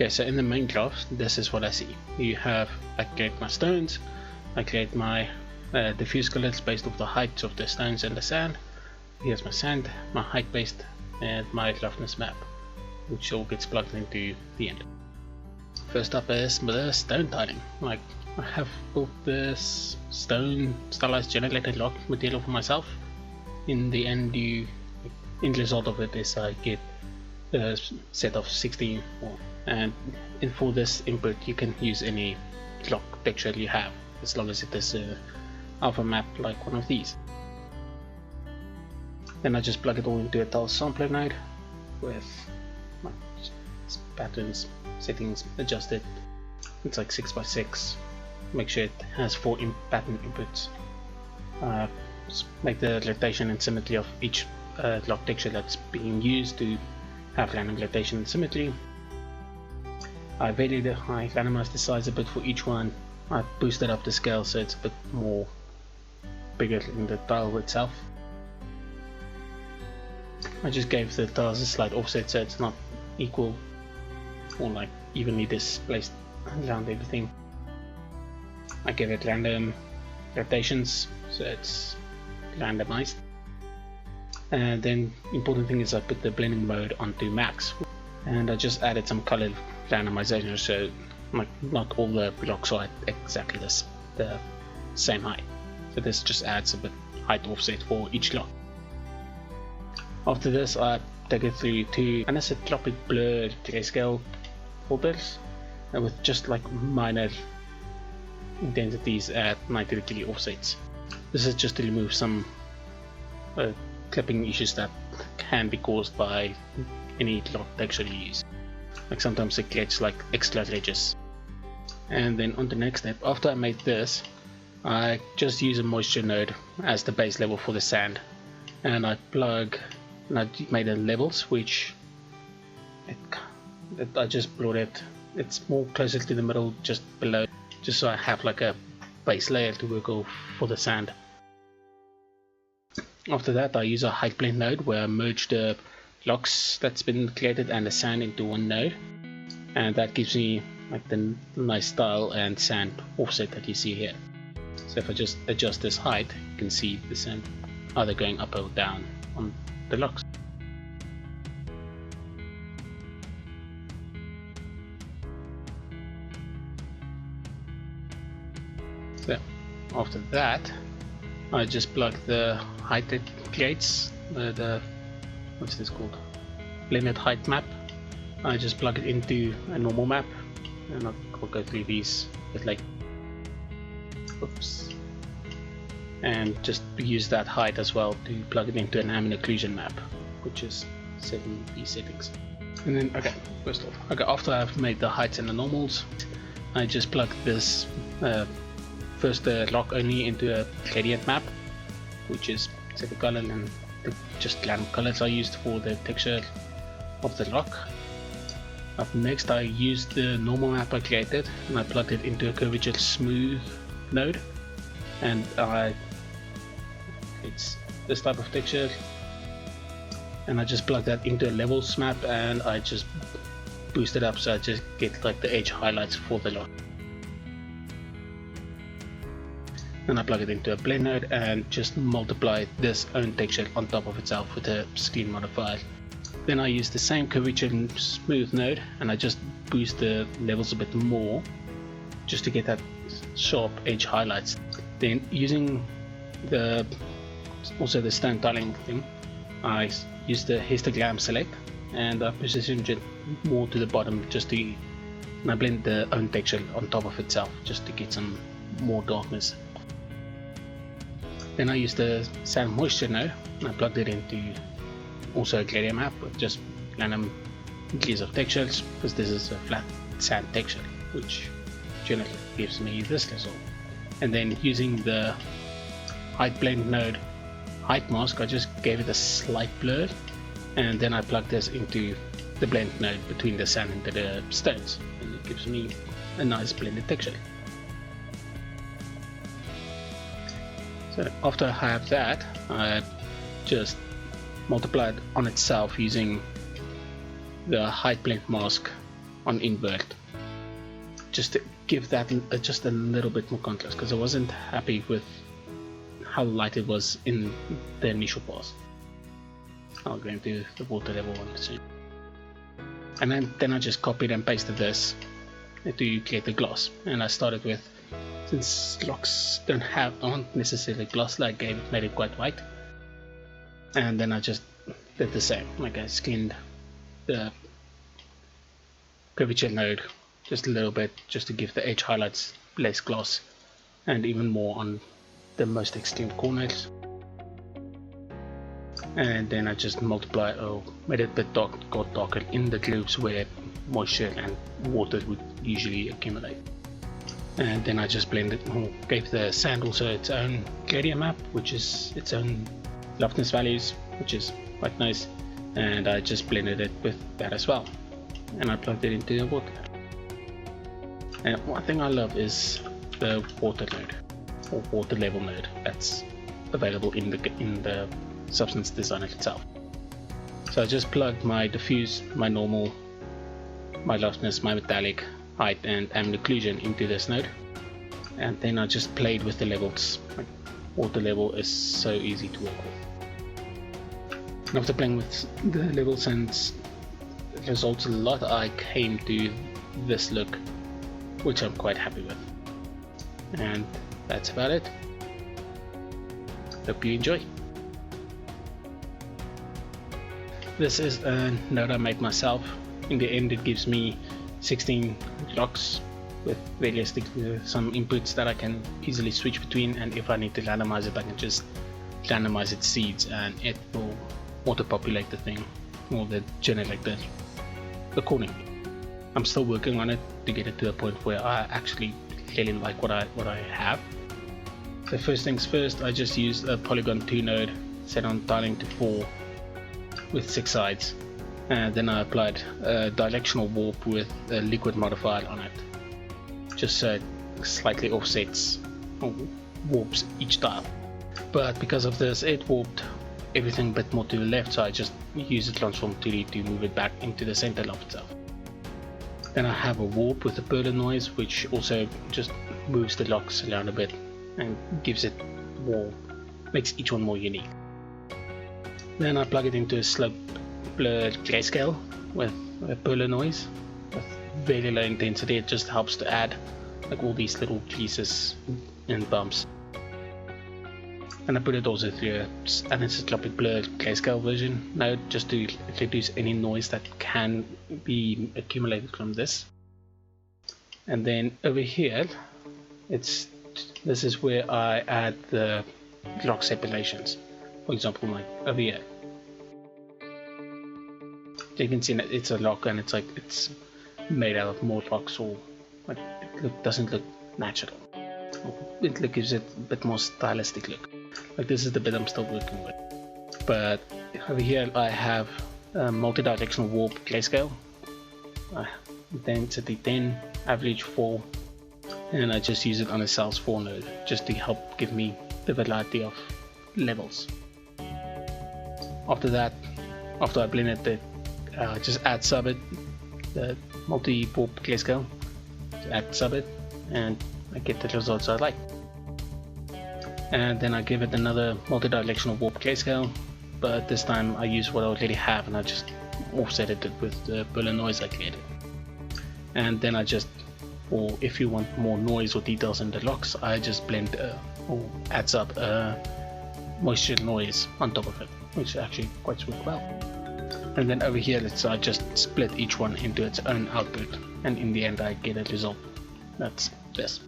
Okay, so in the main graph, this is what I see. You have, I create my stones, I create my diffuse colors based off the heights of the stones and the sand. Here's my sand, my height based, and my roughness map, which all gets plugged into the end. First up is the stone tiling. Like, I have built this stone stylized generated rock material for myself. In the end, in result of it is I get a set of 16 more. And for this input you can use any block texture you have, as long as it is a alpha map like one of these. Then I just plug it all into a tile sampler node with my patterns, settings adjusted. It's like 6x6. Make sure it has 4 pattern inputs. Make the rotation and symmetry of each block texture that's being used to have random rotation and symmetry. I randomized the size a bit for each one. I boosted up the scale so it's a bit more bigger in the tile itself. I just gave the tiles a slight offset so it's not equal or like evenly displaced around everything. I gave it random rotations so it's randomized. And then important thing is I put the blending mode onto max, and I just added some color randomization so like not all the blocks are at exactly the same height. So this just adds a bit height offset for each block. After this I take it through 2 anisotropic blur grayscale filters and with just like minor intensities at 90° offsets. This is just to remove some clipping issues that can be caused by any block texture you use. Like sometimes it gets like extra edges. And then on the next step, after I made this, I just use a moisture node as the base level for the sand, and I made the levels, which I just brought it's more closer to the middle, just below, just so I have like a base layer to work off for the sand. After that I use a height blend node where I merge the blocks that's been created and the sand into one node, and that gives me like the nice style and sand offset that you see here. So if I just adjust this height, you can see the sand either going up or down on the blocks. So after that I just plug the height it creates, what's this called, blended height map. I just plug it into a normal map, and I'll go through these with like, oops, and just use that height as well to plug it into an ambient occlusion map, which is setting these settings. And then after I've made the heights and the normals, I just plug this first the rock only into a gradient map, which is set the color and just random colors I used for the texture of the rock. Up next I used the normal map I created and I plugged it into a curvature smooth node, and it's this type of texture, and I just plug that into a levels map and I just boost it up so I just get like the edge highlights for the rock. Then I plug it into a blend node and just multiply this own texture on top of itself with a screen modifier. Then I use the same curvature smooth node and I just boost the levels a bit more just to get that sharp edge highlights. Then using also the stone tiling thing, I use the histogram select and I position it more to the bottom and I blend the own texture on top of itself just to get some more darkness. Then I used the sand moisture node and I plugged it into also a gradient map with just random degrees of textures, because this is a flat sand texture which generally gives me this result. And then using the height blend node height mask, I just gave it a slight blur, and then I plugged this into the blend node between the sand and the stones, and it gives me a nice blended texture. So after I have that, I just multiply it on itself using the height blend mask on invert, just to give that just a little bit more contrast, because I wasn't happy with how light it was in the initial pass. I'll go into the water level one soon. And then I just copied and pasted this to create the gloss. And I started with, since rocks aren't necessarily glossy, I made it quite white. And then I just did the same, like I skinned the curvature node just a little bit, just to give the edge highlights less gloss, and even more on the most extreme corners. And then I just made it a bit darker in the grooves where moisture and water would usually accumulate. And then I just gave the sand also its own gradient map, which is its own roughness values, which is quite nice. And I just blended it with that as well, and I plugged it into the water. And one thing I love is the water node, or water level node, that's available in the Substance Designer itself. So I just plugged my diffuse, my normal, my roughness, my metallic, height and ambient occlusion into this node, and then I just played with the levels. Water level is so easy to work with. And after playing with the levels and results a lot, I came to this look, which I'm quite happy with. And that's about it. Hope you enjoy. This is a node I made myself. In the end it gives me 16 rocks with various some inputs that I can easily switch between, and if I need to randomize it, I can just randomize its seeds and it will auto populate the thing, or generate the corner. I'm still working on it to get it to a point where I actually really like what I have. So first things first, I just used a polygon 2 node set on tiling to 4 with 6 sides, and then I applied a directional warp with a liquid modifier on it, just so it slightly offsets or warps each tile. But because of this, it warped everything a bit more to the left, so I just used the transform 2D to move it back into the center of itself. Then I have a warp with a Perler noise, which also just moves the rocks around a bit and gives it more, makes each one more unique. Then I plug it into a slope blur grayscale with a Perler noise with very low intensity. It just helps to add like all these little creases and bumps. And I put it also through an anisotropic blur grayscale version node, just to reduce any noise that can be accumulated from this. And then over here, this is where I add the rock separations. For example, like over here, you can see that it's a rock and it's made out of more rocks, or like it doesn't look natural. It gives it a bit more stylistic look. Like this is the bit I'm still working with. But over here I have a multi-directional warp grayscale, density 10, average 4, and I just use it on a cells 4 node just to help give me the variety of levels. After that, after I blend it, just add subit, the multi-warp grayscale, add subit, and I get the results I like. And then I give it another multi-directional warp grayscale, but this time I use what I already have and I just offset it with the Perler noise I created. And then I just, or if you want more noise or details in the rocks, I just blend or adds up moisture noise on top of it, which actually quite works well. And then over here, I just split each one into its own output, and in the end I get a result that's this.